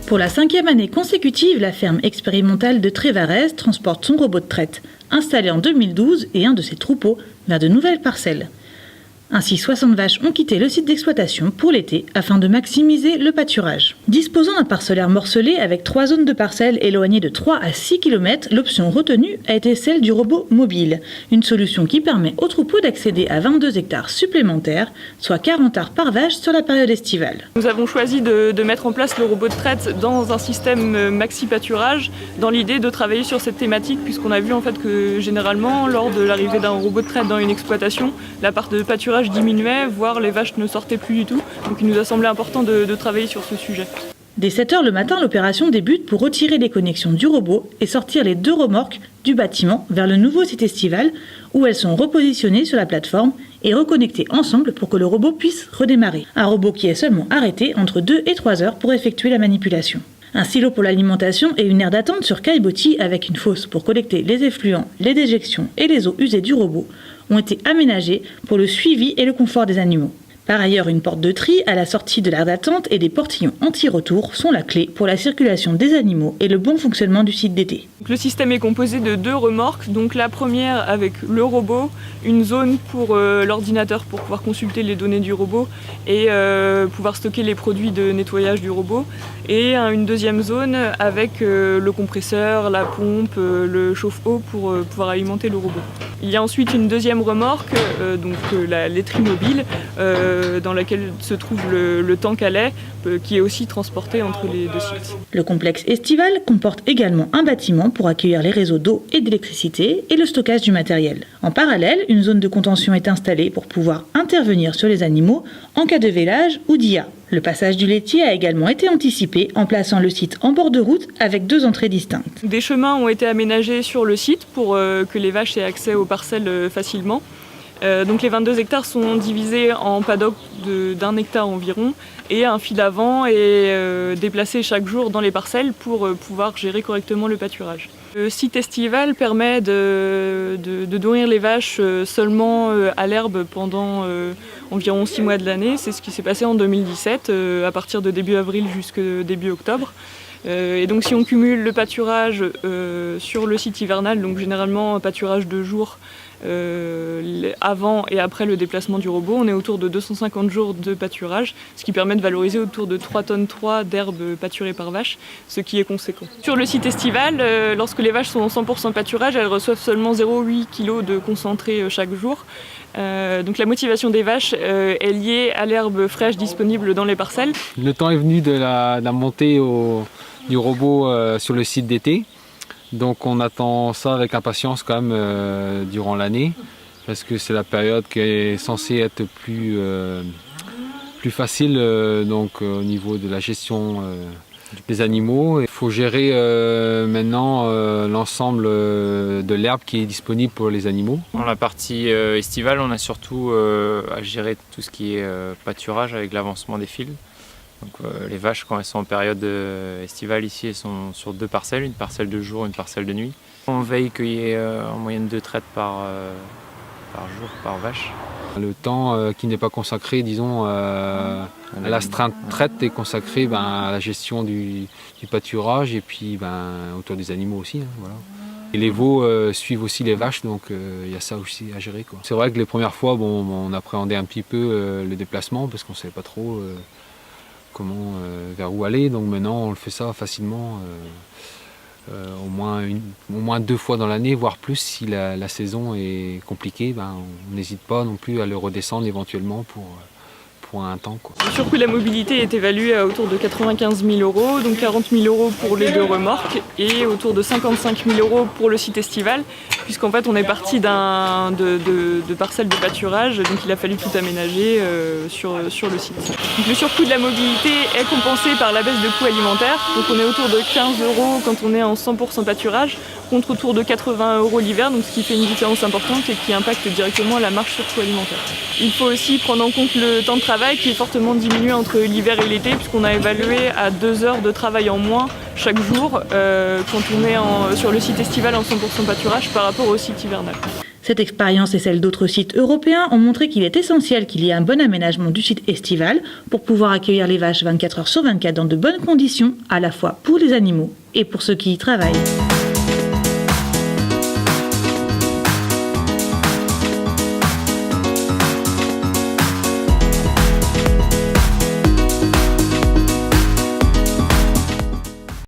Pour la 5e année consécutive, la ferme expérimentale de Trévarez transporte son robot de traite, installé en 2012, et un de ses troupeaux vers de nouvelles parcelles. Ainsi, 60 vaches ont quitté le site d'exploitation pour l'été afin de maximiser le pâturage. Disposant d'un parcellaire morcelé avec 3 zones de parcelles éloignées de 3 à 6 km, l'option retenue a été celle du robot mobile, une solution qui permet au troupeau d'accéder à 22 hectares supplémentaires, soit 40 arts par vache sur la période estivale. Nous avons choisi de mettre en place le robot de traite dans un système maxi-pâturage, dans l'idée de travailler sur cette thématique, puisqu'on a vu en fait que généralement, lors de l'arrivée d'un robot de traite dans une exploitation, la part de pâturage diminuait, voire les vaches ne sortaient plus du tout. Donc il nous a semblé important de travailler sur ce sujet. Dès 7h le matin, l'opération débute pour retirer les connexions du robot et sortir les 2 remorques du bâtiment vers le nouveau site estival où elles sont repositionnées sur la plateforme et reconnectées ensemble pour que le robot puisse redémarrer. Un robot qui est seulement arrêté entre 2 et 3 heures pour effectuer la manipulation. Un silo pour l'alimentation et une aire d'attente sur Caillebotis avec une fosse pour collecter les effluents, les déjections et les eaux usées du robot ont été aménagés pour le suivi et le confort des animaux. Par ailleurs, une porte de tri à la sortie de l'aire d'attente et des portillons anti-retour sont la clé pour la circulation des animaux et le bon fonctionnement du site d'été. Le système est composé de 2 remorques, donc la première avec le robot, une zone pour l'ordinateur pour pouvoir consulter les données du robot et pouvoir stocker les produits de nettoyage du robot, et une deuxième zone avec le compresseur, la pompe, le chauffe-eau pour pouvoir alimenter le robot. Il y a ensuite une deuxième remorque, la laiterie mobile, dans laquelle se trouve le tank à lait qui est aussi transporté entre les 2 sites. Le complexe estival comporte également un bâtiment pour accueillir les réseaux d'eau et d'électricité et le stockage du matériel. En parallèle, une zone de contention est installée pour pouvoir intervenir sur les animaux en cas de vélage ou d'IA. Le passage du laitier a également été anticipé en plaçant le site en bord de route avec 2 entrées distinctes. Des chemins ont été aménagés sur le site pour que les vaches aient accès aux parcelles facilement. Donc les 22 hectares sont divisés en paddock d'1 hectare environ, et un fil avant est déplacé chaque jour dans les parcelles pour pouvoir gérer correctement le pâturage. Le site estival permet de nourrir les vaches seulement à l'herbe pendant environ 6 mois de l'année. C'est ce qui s'est passé en 2017, à partir de début avril jusqu'au début octobre. Et donc si on cumule le pâturage sur le site hivernal, donc généralement un pâturage de jour avant et après le déplacement du robot, on est autour de 250 jours de pâturage, ce qui permet de valoriser autour de 3,3 tonnes d'herbe pâturée par vache, ce qui est conséquent. Sur le site estival, lorsque les vaches sont en 100% pâturage, elles reçoivent seulement 0,8 kg de concentré chaque jour. Donc la motivation des vaches est liée à l'herbe fraîche disponible dans les parcelles. Le temps est venu de la montée du robot sur le site d'été. Donc on attend ça avec impatience quand même durant l'année, parce que c'est la période qui est censée être plus facile au niveau de la gestion des animaux. Il faut gérer maintenant l'ensemble de l'herbe qui est disponible pour les animaux. Dans la partie estivale, on a surtout à gérer tout ce qui est pâturage avec l'avancement des fils. Donc, les vaches, quand elles sont en période estivale ici, elles sont sur 2 parcelles, une parcelle de jour, une parcelle de nuit. On veille qu'il y ait en moyenne 2 traites par jour, par vache. Le temps qui n'est pas consacré, disons, à la traite est consacré à la gestion du pâturage et puis autour des animaux aussi. Voilà. Et les veaux suivent aussi les vaches, donc il y a ça aussi à gérer, quoi. C'est vrai que les premières fois, on appréhendait un petit peu le déplacement parce qu'on ne savait pas trop vers où aller. Donc maintenant, on le fait ça facilement, au moins 2 fois dans l'année, voire plus. Si la saison est compliquée, on n'hésite pas non plus à le redescendre éventuellement pour un temps, quoi. Le surcoût de la mobilité est évalué à autour de 95 000 €, donc 40 000 € pour les 2 remorques et autour de 55 000 € pour le site estival, puisqu'en fait on est parti de parcelles de pâturage, donc il a fallu tout aménager sur le site. Donc le surcoût de la mobilité est compensé par la baisse de coûts alimentaires, donc on est autour de 15 € quand on est en 100% pâturage, contre autour de 80 € l'hiver, donc ce qui fait une différence importante et qui impacte directement la marge sur coût alimentaire. Il faut aussi prendre en compte le temps de travail qui est fortement diminué entre l'hiver et l'été, puisqu'on a évalué à 2 heures de travail en moins chaque jour quand on est sur le site estival en 100% pâturage par rapport au site hivernal. Cette expérience et celle d'autres sites européens ont montré qu'il est essentiel qu'il y ait un bon aménagement du site estival pour pouvoir accueillir les vaches 24 heures sur 24 dans de bonnes conditions, à la fois pour les animaux et pour ceux qui y travaillent.